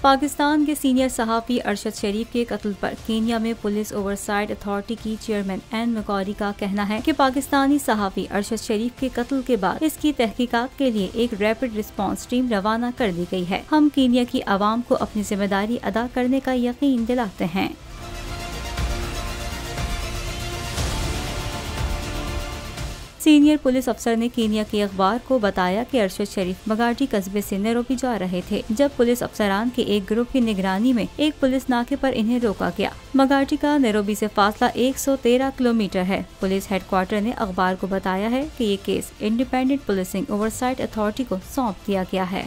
पाकिस्तान के सीनियर सहाफ़ी अरशद शरीफ के कत्ल पर केन्या में पुलिस ओवरसाइट अथॉरिटी की चेयरमैन एन मैकॉरी का कहना है कि पाकिस्तानी सहाफ़ी अरशद शरीफ के कत्ल के बाद इसकी तहकीकात के लिए एक रैपिड रिस्पांस टीम रवाना कर दी गई है। हम केन्या की आवाम को अपनी जिम्मेदारी अदा करने का यकीन दिलाते हैं। सीनियर पुलिस अफसर ने केन्या के अखबार को बताया कि अरशद शरीफ मगाटी कस्बे से नैरोबी जा रहे थे जब पुलिस अफसरान के एक ग्रुप की निगरानी में एक पुलिस नाके पर इन्हें रोका गया। मगाटी का नैरोबी से फासला 113 किलोमीटर है। पुलिस हेडक्वार्टर ने अखबार को बताया है कि ये case independent policing oversight authority को सौंप दिया गया है।